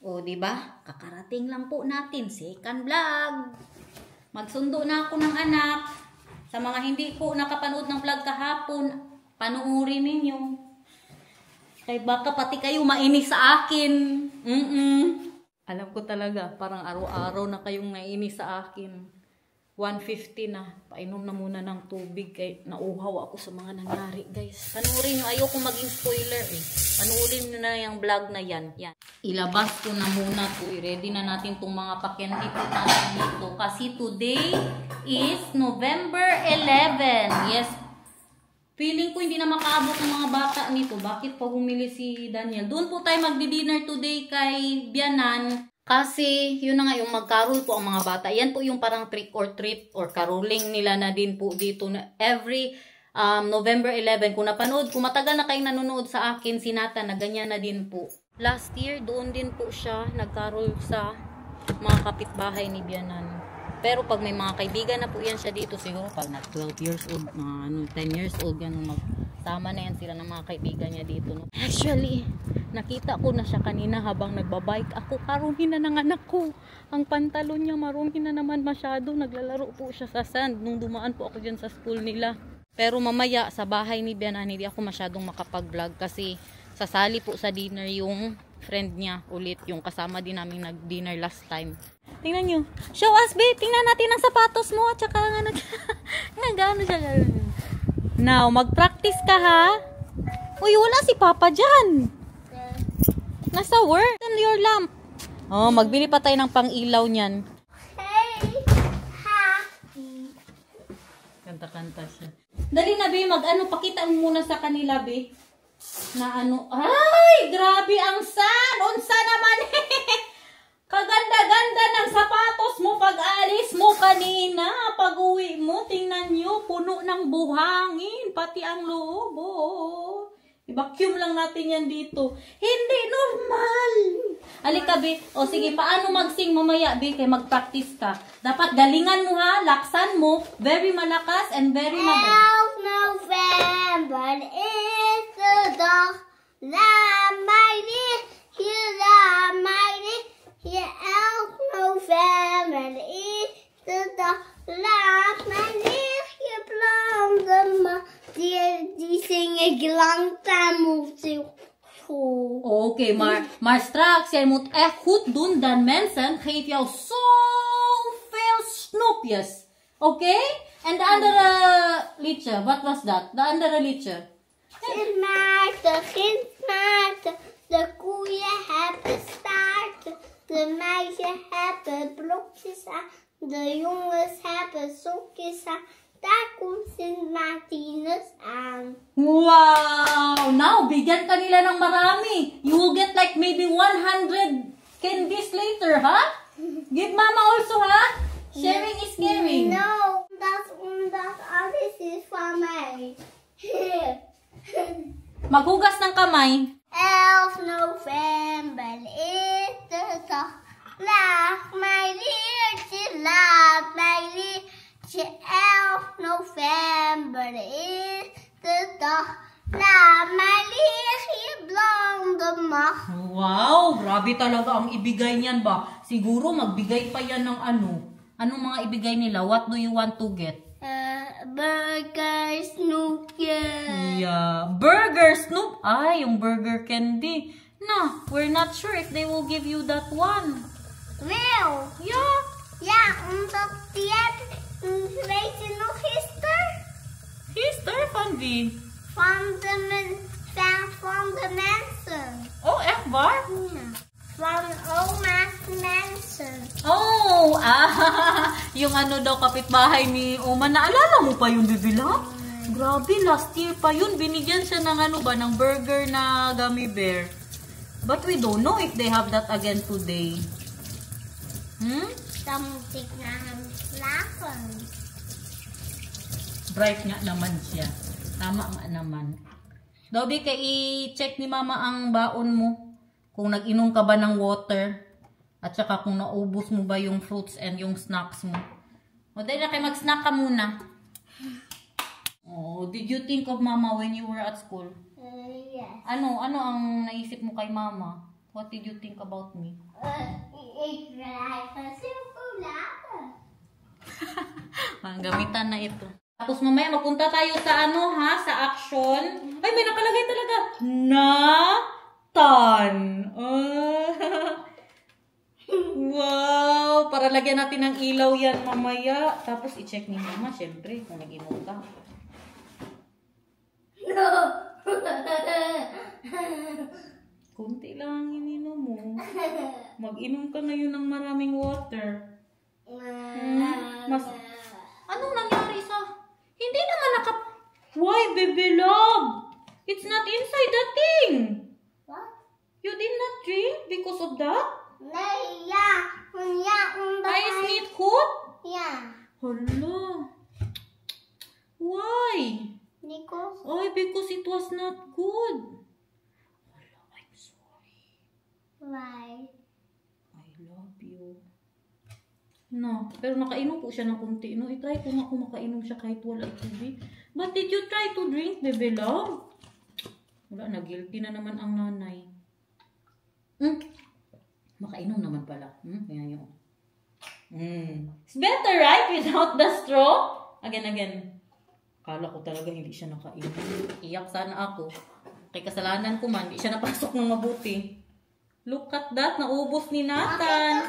O, di ba? Kakarating lang po natin. Second vlog. Magsundo na ako ng anak. Sa mga hindi po nakapanood ng vlog kahapon, panuorin ninyo. Kaya baka pati kayo mainis sa akin. Alam ko talaga, parang araw-araw na kayong nainis sa akin. 1:50 na. Painom na muna ng tubig. Kaya nauhaw ako sa mga nangyari, guys. Panuorin nyo. Ayoko maging spoiler eh. Panuorin nyo na yung vlog na yan. Yan. Ilabas ko na muna to. I-ready na natin itong mga pakyanti po natin dito. Kasi today is November 11. Yes. Feeling ko hindi na makaabot ng mga bata nito. Bakit pa humili si Daniel? Doon po tayo magdi-dinner today kay Bianan. Kasi, yun na nga, yung mag-carol po ang mga bata. Yan po yung parang trick or treat or caroling nila na din po dito. Every November 11, kung napanood, kung matagal na kayong nanonood sa akin, sinata na ganyan na din po. Last year, doon din po siya nag-carol sa mga kapitbahay ni Bianan. Pero pag may mga kaibigan na po yan siya dito, siguro pag na 12 years old, 10 years old, yan, magsama na yan sila ng mga kaibigan niya dito. No? Actually, nakita ko na siya kanina habang nagbabike ako. Karuhin na ng anak ko. Ang pantalon niya maruhin na naman masyado. Naglalaro po siya sa sand nung dumaan po ako dyan sa school nila. Pero mamaya sa bahay ni Bianan, hindi ako masyadong makapag-vlog kasi sasali po sa dinner yung friend niya ulit. Yung kasama din namin nag-dinner last time. Tingnan nyo. Show us, babe. Tingnan natin ang sapatos mo. At saka nga gano'n siya. Now, mag-practice ka ha. Uy, wala si Papa dyan. Nasa work. Turn your lamp. Oh, magbili pa tayo ng pang-ilaw niyan. Hey, happy. Kanta-kanta siya. Dali na, be. Pakita mo muna sa kanila, be. Na ano. Ay, grabe ang sun. Unsa naman. Kaganda-ganda ng sapatos mo pag alis mo kanina. Pag uwi mo, tingnan nyo, puno ng buhangin. Pati ang loob, oh. I-vacuum lang natin yan dito. Hindi normal. Halika, be. O sige, paano mag-sing mamaya, be? Kaya mag-practice ka. Dapat galingan mo ha, laksan mo. Very malakas and very Elf November is the dog. La mighty, here la mighty. Here Elf November is the dog. La mighty, here blonde the ma. Die zingen langzaam Oké, maar straks, jij moet echt goed doen, dan mensen geven jou zoveel snoepjes. Oké? En de andere liedje, wat was dat? De andere liedje. Sint Maarten, Sint Maarten, de koeien hebben staarten, de meisjes hebben blokjes aan, de jongens hebben sokjes aan. Daar komt Sint Martinus aan. Wow! Now, bigyan ka nila ng marami. You will get like maybe 100 candies later, ha? Give mama also, ha? Sharing is caring. No, omdat alles is van mij. Maghugas ng kamay. 11 November is de dag. Laat mij leertje, laat mij leertje. 11 November is de dag. Laat mij leertje blonde mag. Wow! Grabe talaga ang ibigay niyan ba? Siguro magbigay pa yan ng ano. Anong mga ibigay nila? What do you want to get? Burger, snoepjes. Yeah. Burger, Snoop. Ay, yung burger candy. No, we're not sure if they will give you that one. Wil. Yeah. Ja, omdat die heb weet je nog gisteren? Gisteren van wie? Van de mensen. Oh, echt waar? Ja. Van oma's mensen. Oh, yung ano daw kapitbahay ni Oma. Naalala mo pa yung bibila? Grabe, last year pa yun. Binigyan siya ng ano ba, ng burger na gummy bear. But we don't know if they have that again today. Dan moet ik naar hem slapen. Bright nga naman siya. Tama nga naman. Dobi, kaya i-check ni mama ang baon mo. Kung nag-inom ka ba ng water. At saka kung naubos mo ba yung fruits and yung snacks mo. O, dahil na kayo mag-snack ka muna. Oh, did you think of mama when you were at school? Yes. Ano ang naisip mo kay mama? What did you think about me? Ik krijg een chocolade. Ang gamitan na ito. Tapos mamaya magpunta tayo sa ano ha, sa action. Ay, may nakalagay talaga. Nathan. Wow! Para lagyan natin ng ilaw yan mamaya. Tapos i-check ni mama, syempre, kung nag-inom ka. No. Kunti lang ang ininom mo. Mag-inom ka ngayon ng maraming water. Mas... Anong nangyari sa... Hindi naman Why, baby love? It's not inside the thing. What? You did not drink because of that? Nee, ja. Ja, omdat Is it good? Ja. Hala. Why? Nikos? Oh, because it was not good. Hala, I'm sorry. Why? I love you. No, pero nakainom po siya ng kunti. No, i-try ko nga kung makainom siya kahit wala tubig. But did you try to drink, baby love? Wala, na-guilty na naman ang nanay. Makainom naman pala. Yan yun. It's better, right? Without the straw? Again. Kala ko talaga hindi siya nakainom. Iyak sana ako. Kay kasalanan ko man, hindi siya napasok ng mabuti. Look at that, naubos ni Nathan.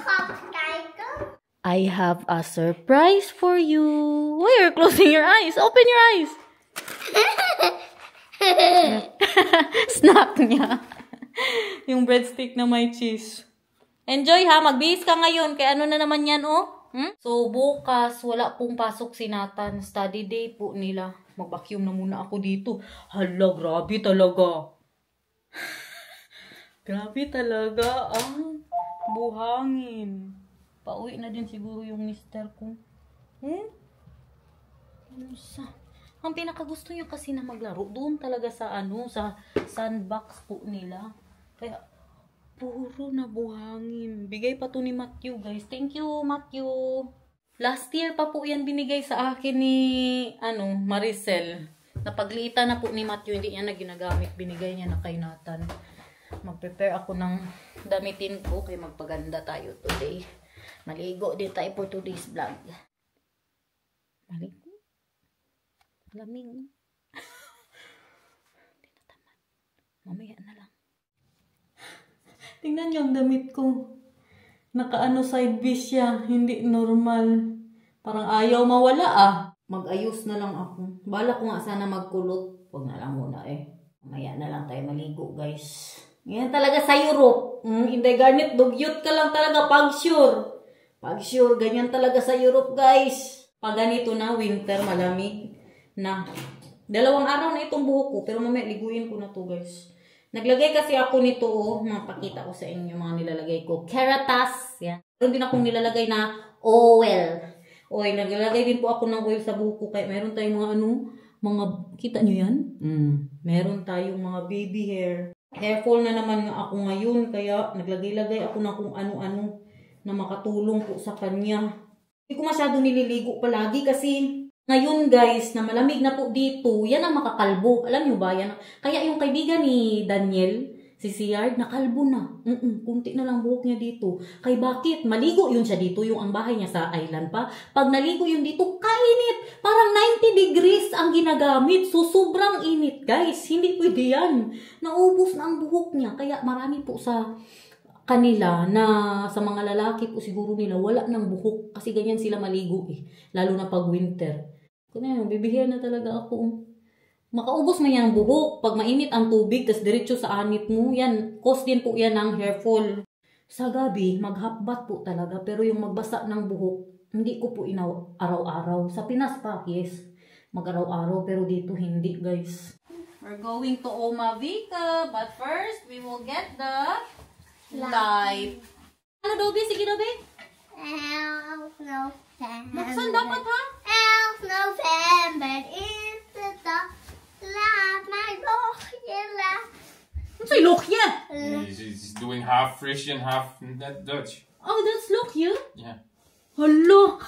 I have a surprise for you. Why are you closing your eyes? Open your eyes. Snack niya. Yung breadstick na may cheese. Enjoy ha, magbihis ka ngayon. Kaya ano na naman yan oh. So bukas, wala pong pasok si Nathan. Study day po nila. Mag-vacuum na muna ako dito. Hala, grabe talaga. Grabe talaga ang buhangin. Pauwi na din siguro yung mister ko. Ang pinakagusto niya kasi na maglaro doon talaga sa sa sandbox po nila. Kaya puro na buhangin. Bigay pa to ni Matthew, guys. Thank you, Matthew. Last year pa po yan binigay sa akin ni Maricel. Napaglitan na po ni Matthew, hindi niya na ginagamit. Binigay niya na kay Nathan. Mag-prepare ako ng damitin ko kaya magpaganda tayo today. Maligo din tayo for today's vlog. Maligo? Lamig. Tinatamad. Mamaya na lang. Tingnan niyo ang damit ko. Nakaano side piece siya. Hindi normal. Parang ayaw mawala Mag-ayos na lang ako. Bala ko nga sana magkulot. Huwag na lang muna Mamaya na lang tayo maligo, guys. Yan talaga sa Europe. Hindi garnet, dugyot ka lang talaga pag sure. Pag sure, ganyan talaga sa Europe, guys. Pag ganito na, winter, malamig na. 2 araw na itong buhok ko, pero mamaya liguin ko na to, guys. Naglagay kasi ako nito, mapakita ko sa inyo mga nilalagay ko. Keratas, yan. Meron din akong nilalagay na oil. Naglalagay din po ako ng oil sa buhok ko, kaya meron tayong mga, kita nyo yan? Meron tayong mga baby hair. Hair fall na naman nga ako ngayon, kaya naglagay-lagay ako ng kung ano-ano na makatulong po sa kanya. Hindi ko masyado nililigo palagi kasi ngayon guys, na malamig na po dito, yan ang makakalbo. Alam nyo ba yan? Kaya yung kaibigan ni Daniel, si Siard, nakalbo na. Kunti na lang buhok niya dito. Kay bakit? Maligo yun siya dito, yung ang bahay niya sa island pa. Pag naligo yun dito, kainit. Parang 90 degrees ang ginagamit. So, sobrang init guys. Hindi pwede yan. Naubos na ang buhok niya. Kaya marami po sa kanila na sa mga lalaki po siguro nila wala ng buhok kasi ganyan sila maligo lalo na pag winter. Kaya bibihira na talaga ako. Makaubos man yan ang buhok pag mainit ang tubig tas diretso sa anit mo yan, cause din po yan ng hair fall. Sa gabi maghapbat po talaga pero yung magbasa ng buhok hindi ko po araw-araw. Sa Pinas pa yes mag-araw-araw pero dito hindi guys. We're going to Oma Vika but first we will get the light. Ano, Dobby? Sige, Dobby. Elf November. Buksan dapat, ha? Elf November is the laat mij Lochje. What's a Lochje? He's doing half Frisian, half Dutch. Oh, that's Lochje? Ja. Hallo.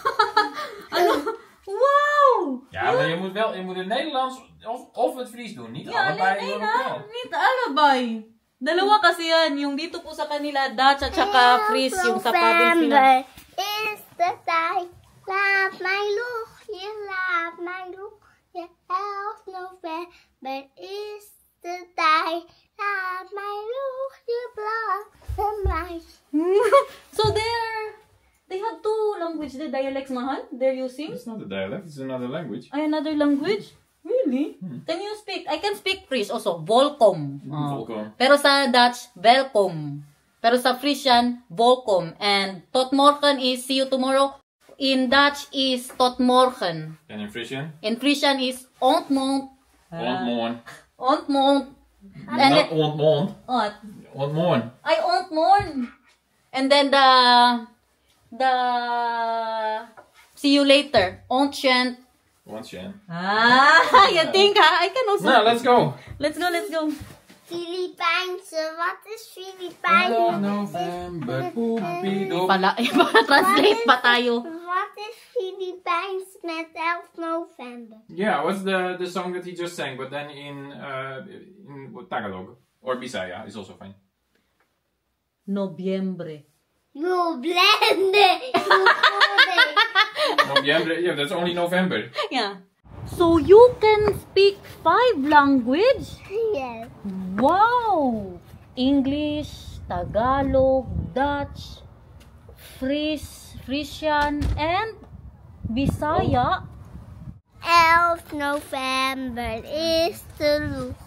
Ano? Wow. Ja, maar je moet het Nederlands of het Fries doen. Niet allebei door elkaar. Niet allebei. Dalawa kasi yan. Yung dito po sa kanila, Dutch at saka Fris, yung sa province nila. November is the time. Laat mij luchtje, laat mij luchtje. 11 November is the time. Laat mij luchtje blazen. So they have two language, the dialects, mahal, they're using. It's not a dialect, it's another language. Ay, another language? Really? Can you speak? I can speak Fris also. Volkom. Volkom. Pero sa Dutch, welkom. Pero sa Frisian, volkom. And tot morgen is see you tomorrow. In Dutch is tot morgen. And in Frisian? In Frisian is ontmoet. Ontmoen. Ontmoet. Not ontmoen. What? Ontmoen. Ay, ontmoen. And then the see you later. Ontjent. Ontjen. Ah, you think, ha? I can also. Nou, let's go. Let's go. Filipijnse, wat is 11 Filipijns? November, poepiedop. Pala, translate pa tayo. Wat is Filipijns met 11 November? Yeah, what's the song that he just sang, but then in Tagalog or Bisaya is also fine. Nobyembre. You blende. November, yeah, that's only November. Yeah. So you can speak 5 language? Yes. Wow! English, Tagalog, Dutch, Frisian, and Bisaya. 11 November is de lucht.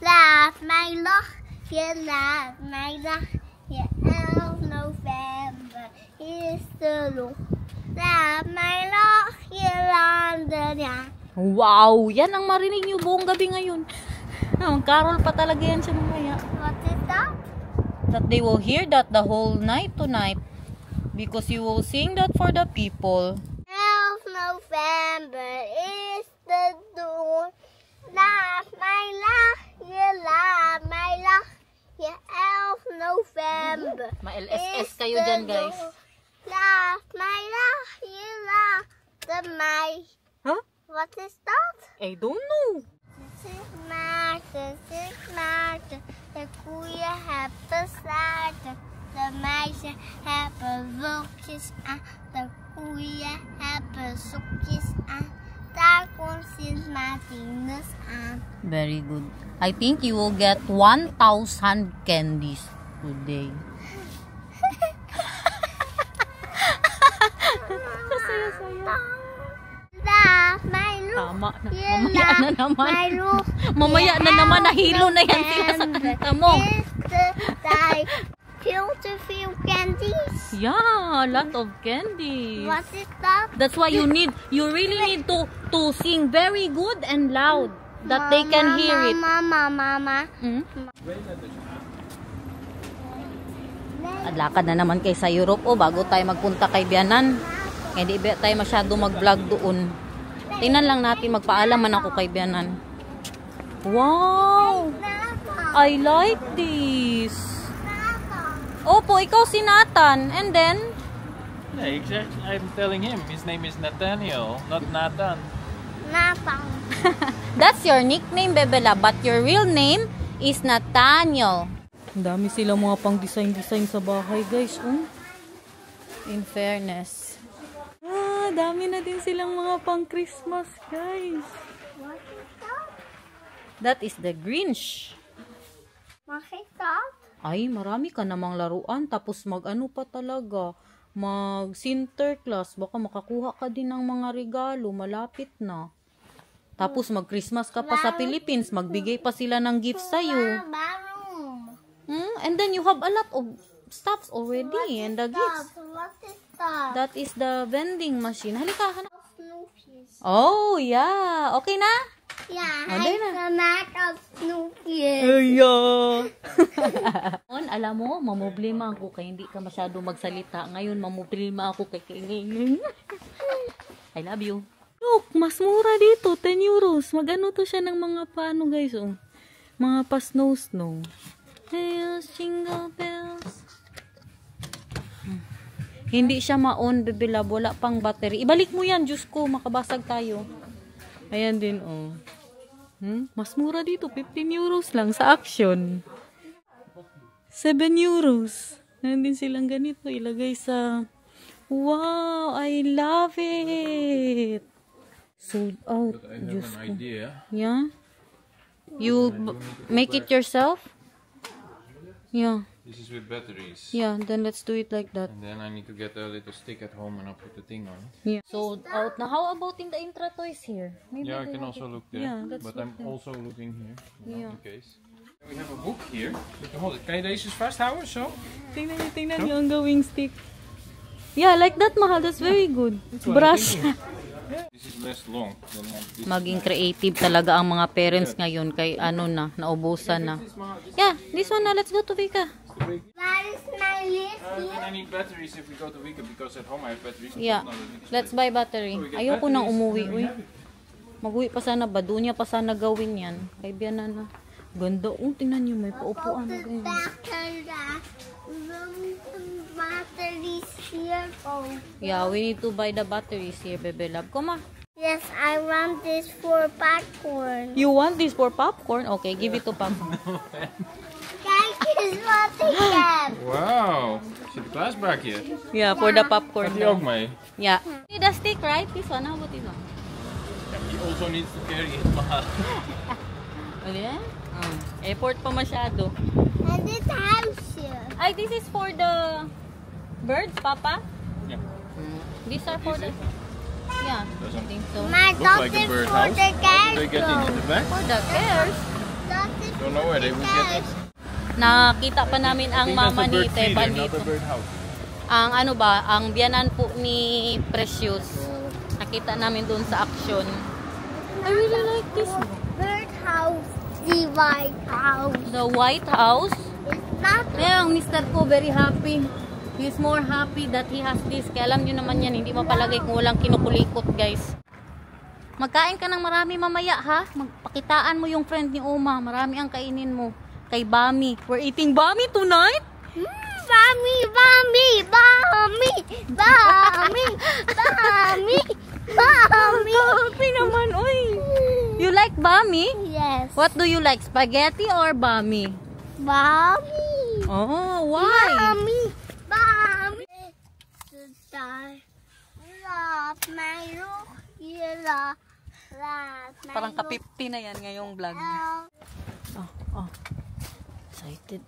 Laat mij lachen, laat mij lachen. 11 November is de lucht. Laat mij lachen, landen, ja. Wow! Yan ang marinig niyo buong gabi ngayon. Carol pa talaga yan siya mamaya. What is that? That they will hear that the whole night tonight. Because you will sing that for the people. 11 November is de dood. Laat mij lachen, laat mij lachen. 11 November. Ma-LSS kayo dyan, guys. Laat mij lachen, laat mij. Huh? What is that? I don't know. Sint Maarten, de koeien hebben staarten. De meisjes hebben wolkjes aan, de koeien hebben sokjes aan. Daar komt Sint Maartinus aan. Very good. I think you will get 1,000 candies today. Laat mij Tama na. luchtje, Mamaya na laat naman. mij luchtje. Mamaya na naman. Nahilo na yan sila sa kanta mo. Is de tijd. Veel te veel candies. Yeah, a lot of candies. What is that? That's why you really need to sing very good and loud that they can hear it. Mama. Hmm? Adlakad na naman kay sa Europe bago tayo magpunta kay Bianan. Hindi ba tayo masyado mag-vlog doon. Tingnan lang natin, magpaalam man ako kay Bianan. Wow! I like this. Opo, ikaw si Nathan. And then? Yeah, exactly. I'm telling him his name is Nathaniel, not Nathan. Nathan. That's your nickname, Bebela, but your real name is Nathaniel. Ang dami sila mga pang design sa bahay, guys. In fairness. Dami na din silang mga pang Christmas, guys. What is that? That is the Grinch. Makita? Ay, marami ka namang laruan. Tapos mag-ano pa talaga. Mag-Sinterklaas. Baka makakuha ka din ng mga regalo. Malapit na. Tapos mag-Christmas ka pa sa Philippines. Magbigay pa sila ng gifts sa'yo. And then you have a lot of stuffs already. And the gifts. What is that? That is the vending machine. Halika, hanap. Snoopy's. Oh, yeah. Okay na? Yeah, Oh, din I'm a mat of Snoopy's. Alam mo, mamoblema ako kay hindi ka masyado magsalita. Ngayon, mamoblema ako kay I love you. Look, mas mura dito. 10 euros. Mag-ano to siya ng mga paano, guys. Oh. Mga pa-snow. Bells, jingle bells. Hindi siya ma-on, Bebela. Wala pang battery. Ibalik mo yan, Diyos ko. Makabasag tayo. Ayan din, oh. Mas mura dito. 15 euros lang sa Action. €7. Nandun silang ganito. Ilagay sa... Wow! I love it! Sold out. But I have an idea. Yeah? You make it yourself? Yeah. This is with batteries. Yeah, then let's do it like that. And then I need to get a little stick at home and I'll put the thing on it. Yeah. Sold out. Now, how about in the Intra Toys here? Maybe Yeah, I they can have also it. look there. Yeah, let's but look I'm there. also looking here, Yeah. in case. We have a book here. Hold it. Kan je deze vasthouden, zo? Tingnan niyo ang gawing stick. Yeah, like that, Mahal. That's very good. what I'm Brush. thinking. This is less long than this. Maging creative talaga ang mga parents ngayon kay ano na, naubusan na. Yeah, this one na. Let's go to Vika. That is my list And here. I need batteries if we go to Wika because at home I have batteries. Yeah. Let's buy battery. Ayoko nang umuwi, uy. Mag-uwi pa sana ba? Doon niya pa sana gawin yan. Kay Bianan na. Ganda. Oh, tingnan niyo. May paupuan. The back and the batteries here. Oh. Yeah, we need to buy the batteries here, Bebe Love. Come on. Yes, I want this for popcorn. You want this for popcorn? Okay, give it to Papa. Kijk eens wat ik heb. Wow. Zit de glaasbak hier? Yeah, for the popcorn. Gaat die ook mee? Yeah. Need a stick, right? This one. How about this one? He also needs to carry it. Oh, yeah? Airport pa masyado. And this house here. Ay, this is for the birds, Papa? Yeah. These are for the... Yeah, I Doesn't think so. Maar look dat like a is bird voor house. de They get kerstboom. into the back. For the bears. Dat is Don't know where they will get it. Nakita pa namin ang I think that's mama a ni bird feeder, Tepan not dito. a bird house. Ang ano ba, ang biyanan po ni Precious. Nakita namin doon sa action. I really like this. bird house. The White House. The White House. It's not Kaya ang mister ko very happy. He's more happy that he has this. Kaya alam nyo naman yan, hindi mapalagay kung walang kinukulikot, guys. Magkain ka ng marami mamaya, ha? Magpakitaan mo yung friend ni Oma. Marami ang kainin mo. Kay Bami. We're eating Bami tonight? Bami, Bami, Bami, Bami, Bami, Bami. Happy naman, oy. You like Bami? Yes. What do you like? Spaghetti or Bami? Bami. Oh, why? Bami, Bami. The star. Love my look. You love my Parang look. ka-50 na yan ngayong vlog. Oh. Excited.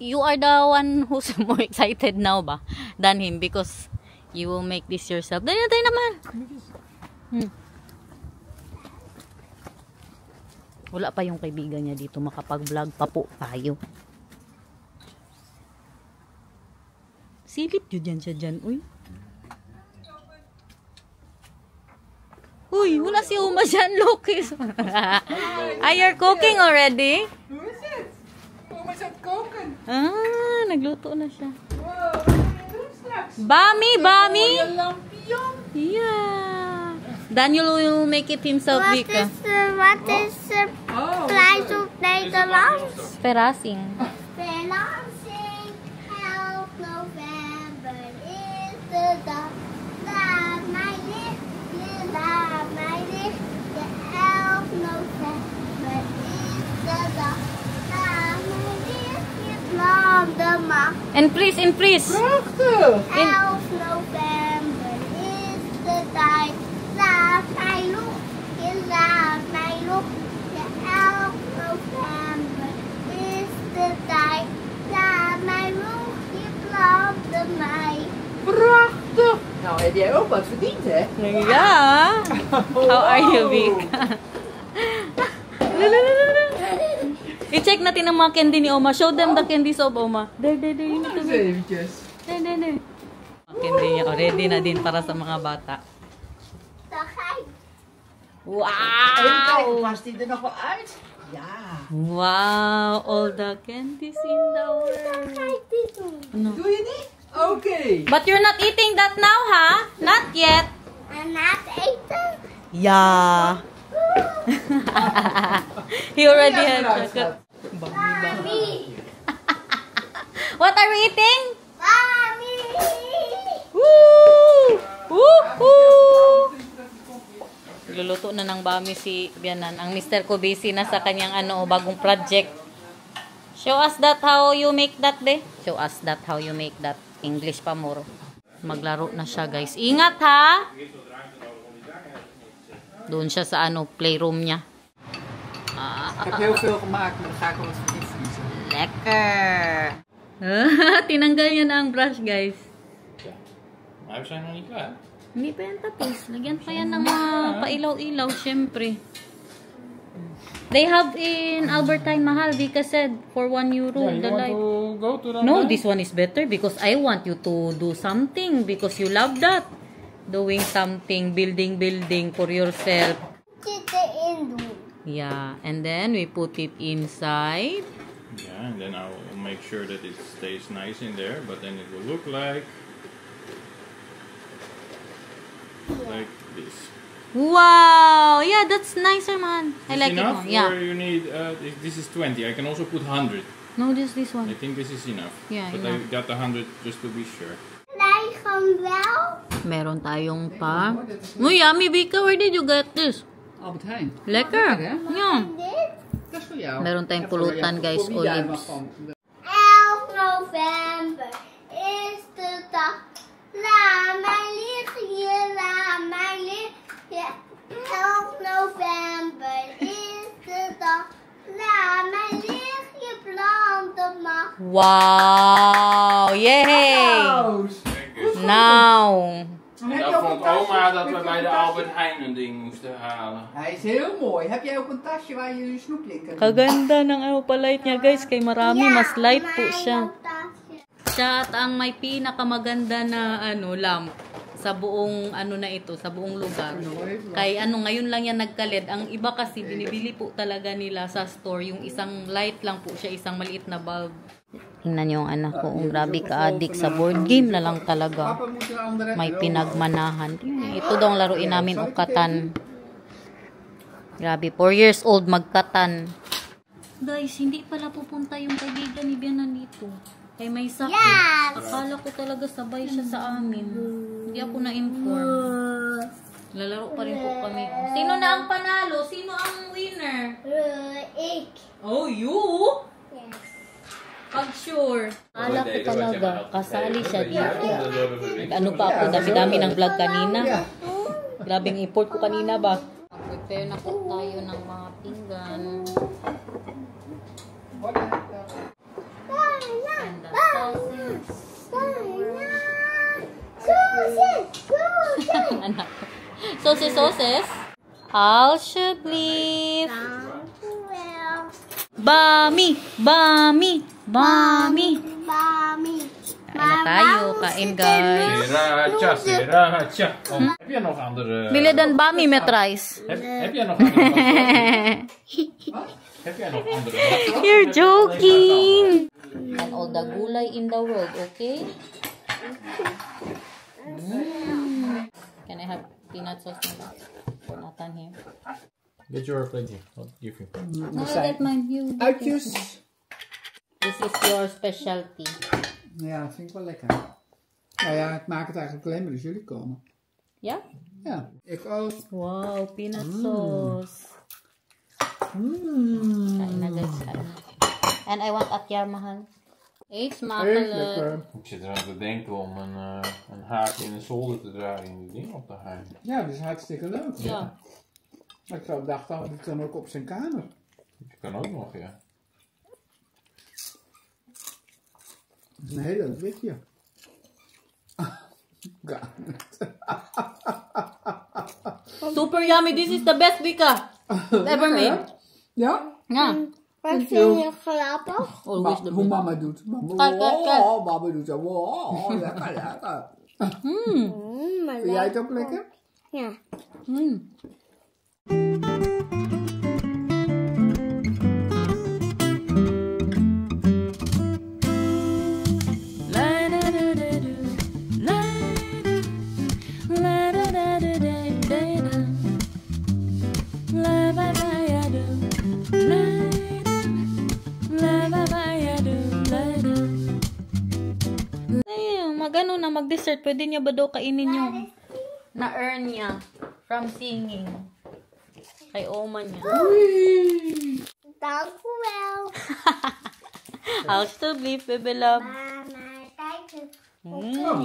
You are the one who's more excited now ba than him because you will make this yourself. Dali naman. Wala pa yung kaibigan niya dito makapag-vlog pa po tayo. Silip yun siya dyan. Uy, wala si Uma dyan, Lucas. Are you cooking already? Who is it? Oma zat koken. Ah, nagluto na siya. Wow, wat ga je doen straks? Bami! Mooie lampion. Yeah. Daniel will make it himself, What Vika. is the Oh. price of Nederlands? Perasing. Balancing, help November is the dog. Love my lips, you love my lips. The help November is the dog. Love my lips, you love the mom. And please. Prachtig. Help November is the time. Love my look, you love my look. The help November is the time. Love my look, you love the mic. Prachtig. Nou, heb jij ook wat verdiend, hè? Yeah. How are you, Vika? I-check natin ang mga candy ni Oma. Show them the candies of Oma. There. You need to Eens be. eventjes. There. Candy niya. Ready na din para sa mga bata. Dan ga ik. Even kijken, Wow! past die er nog wel uit? Ja. Wow! All the candies in the Dan world. ga ik dit doen. Doe je niet? Oké. But you're not eating that now, ha? Not yet. En na het eten. Yeah. He already Ja, had eruit chocolate. gaat. Mami. What are we eating? Mami. Woo! Woohoo! Luluto na ng bami si Bianan. Ang Mr. ko busy na sa kanyang bagong project. Show us that how you make that, de. Show us that how you make that. English pa more. Maglaro na siya, guys. Ingat, ha? Doon siya sa playroom niya. Ik heb heel veel gemaakt, maar dan ga ik wel eens van invliezen. Lekker! Tinanggal niya na ang brush, guys. Maar we zijn nog niet klaar. Hindi pa yan tapos. Lagyan pa yan ng mga pailaw-ilaw, syempre. They have in Albertine Mahal, Vika said, for €1 You the want light. to go to that No, one? this one is better because I want you to do something because you love that. Doing something, building for yourself. Zit erin doen. Yeah, and then we put it inside. Yeah, and then I'll make sure that it stays nice in there, but then it will look like this. Wow! Yeah, that's nicer, man. I like it enough, more. Yeah. or you need this is 20. I can also put 100. No, this I one. think this is enough. Yeah, but enough. I got 100 just to be sure. Lijkt hem wel. Meron tayong pa. Oh, yummy, Vika. Where did you get this? Albert Heijn. Lekker. Lekker, hè? Yeah. Dit. Dat is voor jou. Meron tayong Ja, voor pulutan, jou. guys, Voor wie jij olives. mag gewoon. 11 november is de dag. Laat mij liggen, laat mij liggen. 11 november is de dag. Laat mij liggen, planten mag. Wow! Yay! Now. Heb je ook een tasje? dat we bij de Albert Heijn een ding moesten halen. Hij is heel mooi. Heb jij ook een tasje waar je snoepje in kan doen? Kaganda ng palight niya, guys. Kay marami, mas light po siya. tasje. Siya at ang may pinakamaganda na lamp sa buong na ito, sa buong lugar. Kay ngayon lang yan nagkaled. Ang iba kasi binibili po talaga nila sa store. Yung isang light lang po siya, isang maliit na bulb. Tingnan niyo ang anak ko, grabe ka-addict sa board game na lang talaga. Papa moet een andere. May pinagmanahan. Ito daw ang laruin namin, Katan. Grabe, 4 years old, magkatan. Guys, hindi pala pupunta yung kaibigan ni Bianan dito. Kay may sakit. Yes! Akala ko talaga sabay siya sa amin. Hindi ako na-inform. Lalaro pa rin po kami. Sino na ang panalo? Sino ang winner? Ik. Oh, you? Yes. Pag sure. Akala ko talaga, kasali siya dito. Ano pa ako, dami-dami ng vlog kanina. Grabing import ko kanina ba? Prepare na po tayo ng mga pinggan. And the sausage. Anak ko. Sauces. Alsjeblieft. Bami. Mami. Kain na tayo. Kain, guys. Sriracha. Heb jij nog andere... Wil je dan bami met rice? Heb jij nog andere... Heb jij nog andere... You're joking. And all the gulay in the world, okay? Can I have peanut sauce for Nathan here? Get your plate here. I'll give you. No, get mine. You. Uitjes. This is your specialty. Ja, dat vind ik wel lekker. Nou ja, ik maak het eigenlijk alleen maar als jullie komen. Yeah? Ja, ik ook. Wow, peanut sauce. Kain na, guys. Kain na. And I want atyar mahal. Eet smakelijk. Lekker. Ik zit eraan te denken om een haakje in een zolder te draaien en die ding op te hangen. Ja, dat is hartstikke leuk. Ja. Maar ik dacht dat het dan ook op zijn kamer. Dat kan ook nog, ja. Dat is een heel leuk witje. Super yummy. This is the best Vika ever made. Ja? Yeah. Wat vind je grappig? Always the Hoe best. mama doet. Mama, Kijk, kijk, kijk. wow, mama doet zo. Wow, lekker, lekker. Maar Vind jij het ook lekker? ja. Magano na mag-dessert, pwede niya ba daw kainin yung na-earn niya from singing kay Oma niya? Dank u wel. Alsjeblieft, baby love. Maar kijk eens.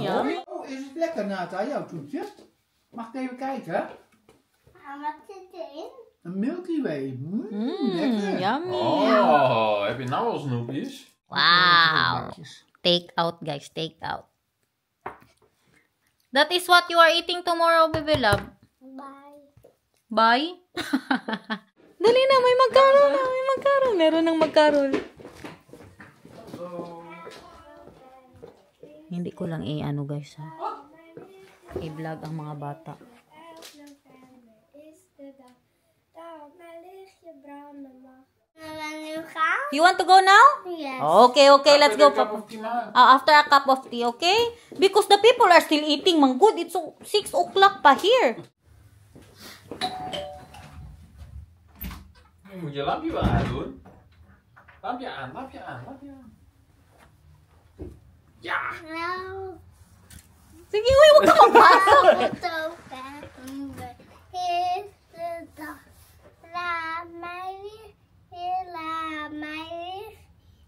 Yummy. Oh, is het lekker, Nata, jouw toetjes? Mag ik even kijken? Wat zit erin? Een Milky Way. Lekker. Yummy. Oh, heb je nou al snoepjes? Wow. Take out, guys. Take out. That is what you are eating tomorrow, baby love. Bye. Bye. Dali na, may magkaroon na. May magkaroon. Meron ng magkaroon. Hindi ko lang i-ano guys ha. I-vlog ang mga bata. Zullen we nu gaan? You want to go now? Yes. Okay, let's go. Cup of tea, ma. After a cup of tea, okay? Because the people are still eating, man. Good, it's 6 o'clock pa here. Je moet je lampje wel aandoen. Lampje aan, lampje aan, lampje aan. Ja! Nou, Sige, uy, huwag ka mapasok. november is de dag. Laat mij weer, laat mij weer.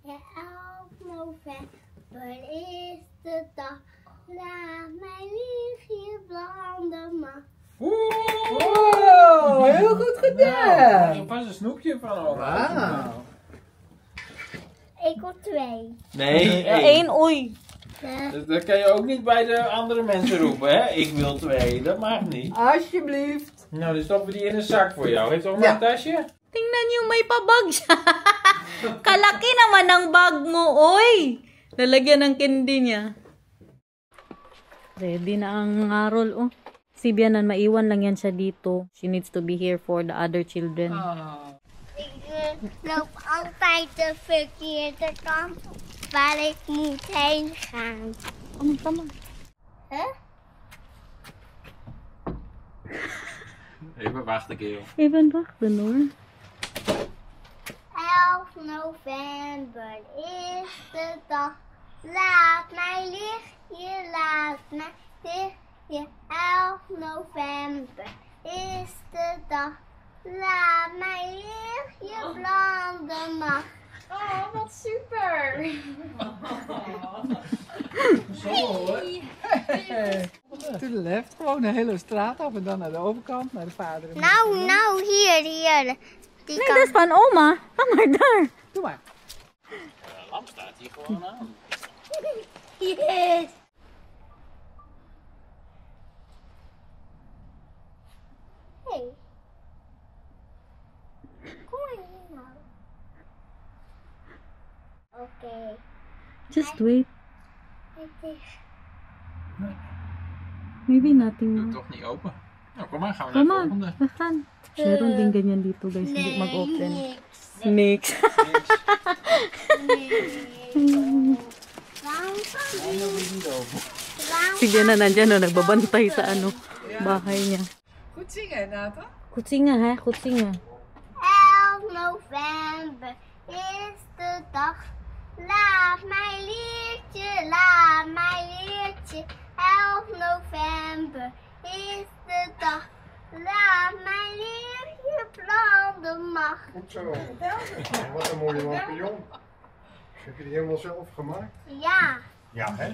Ja, 11 november is de dag. Laat mij lichtje branden, maar. Oh, heel goed Er gedaan. is vast een snoepje van over. Wauw. Ik wil 2. Nee, 1, oei. Dat kan je ook niet bij de andere mensen roepen, hè? Ik wil 2, dat mag niet. Alsjeblieft. Nou, dan stoppen we die in een zak voor jou. Heeft u ook Ja. een tasje? Tingnan niyo, may pabag siya. Kalaki naman ang bag mo, oy. Lalagyan ng candy niya. Ready na ang Harold, oh. Si Bianan, maiwan lang yan siya dito. She needs to be here for the other children. Ik loop altijd de verkeerde kant op waar ik moet heen gaan. Tama. Huh? Even wachten, kerel. Even wachten hoor. 11 november is de dag. Laat mij lichtje, laat mij lichtje. 11 november is de dag. Laat mij lichtje branden, mag. Oh, wat super! Zo hoor. To the left, gewoon een hele straat af en dan naar de overkant, naar de vader. en Nou, hier. Die Nee, dat is van oma. Ga maar daar. Doe maar. De lamp staat hier gewoon aan. Yes! Hey. Kom maar hier nou. Oké. Just wait. Het is... Maybe nothing Doe het more. toch niet open? Nou, kom maar, gaan we naar Come de on, volgende. we gaan. Meron din ganyan dito guys, hindi mag-open. niks. Snakes. Waarom kan Niet open. Si Bianan nandyan, no, nagbabantay sa ano, bahay niya. Goed zingen, Nata. Kutsinga ha, kutsinga. 11 november is de dag. Laat mij liedje, laat mij liedje. 11 november is de dag. Laat mijn liedje branden mag. Goed zo. Wat een mooie lampion. Heb je die helemaal zelf gemaakt? Ja. Ja, hè?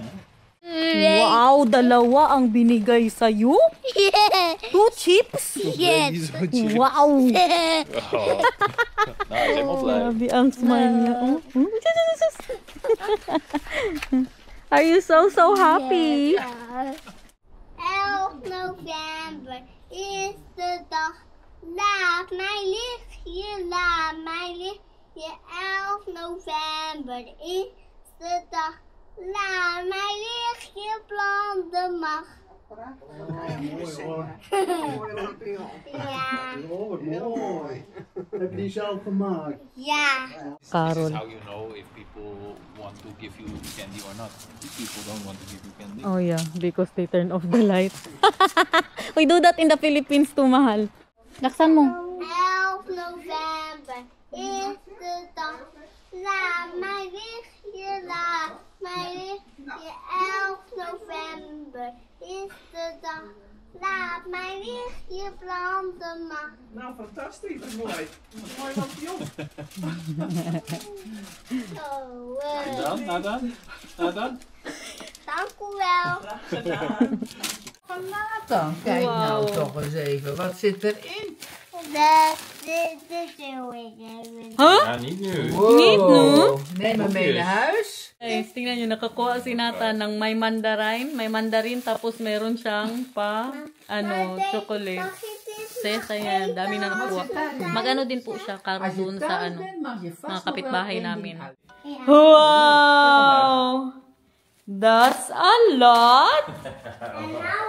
Wow, dalawa ang binigay sa'yo? Yes. 2 chips? Yes. Wow! Nou, hij is helemaal blij. Grabe ang smile niya. Oh. Are you so happy? 11 november is de dag. Laat mij lichtje, laat mij lichtje. 11 november is de dag. Laat mij lichtje branden mag. Mooi hoor. Mooie lampion. Ja. Oh, wat mooi. Heb je die zelf gemaakt? Ja. Carol. How you know if people want to give you candy or not. If people don't want to give you candy. Oh yeah, because they turn off the light. We do that in the Philippines too, mahal. Laksan mo. 11 november is de dag. Laat mij lichtje, laat mij lichtje. 11 november is is de dag. Laat mij lichtje branden maar. Nou, fantastisch. Dat is mooi. Mooi lampion. Zo, Nou dan. dank u wel. Graag gedaan. Van Nathan, kijk nou toch eens even. Wat zit erin? Huh? Ja, niet nu. Wow. Niet nu? Neem hem mee naar huis. Guys, tingnan nyo, nakakuha si Nathan ng may mandarin, tapos meron siyang chocolate. Saya, dami na nakuha. Mag-ano din po siya, karon Als je doon sa thuis bent, mag je vast mga nog kapitbahay wel één namin. ding uit. Wow! That's a lot!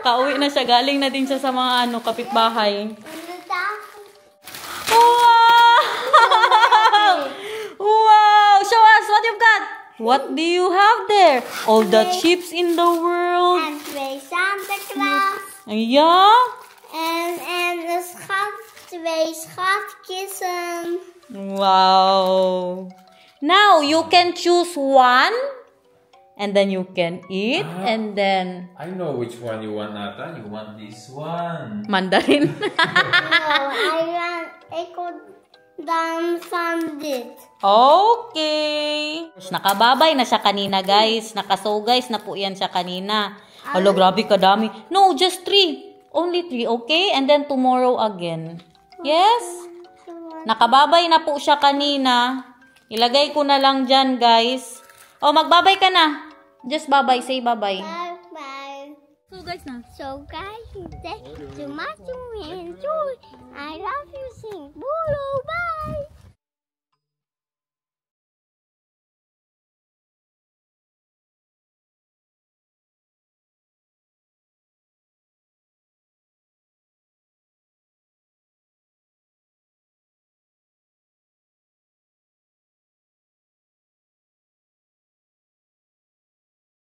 Kauwi na siya, galing na din siya sa mga kapitbahay. Wow! Wow! Show us what you've got! What do you have there? All the chips in the world. En 2 Santa Claus. Yeah? En een schat, 2 schatkissen. Wow. Now you can choose one and then you can eat and then I know which one you want, Nathan. You want this one. mandarin. Ik wil dan van dit. Okay. Nakababay na siya kanina, guys. Nakasogguys na po yan siya kanina. Alo, grabe kadami. No, just 3. Only 3, okay? And then tomorrow again. Yes? Nakababay na po siya kanina. Ilagay ko na lang dyan, guys. Oh, magbabay ka na. Just bye-bye. Say bye-bye. Bye. So, guys na. So guys, thank you so much to enjoy. I love you, sing. Bye.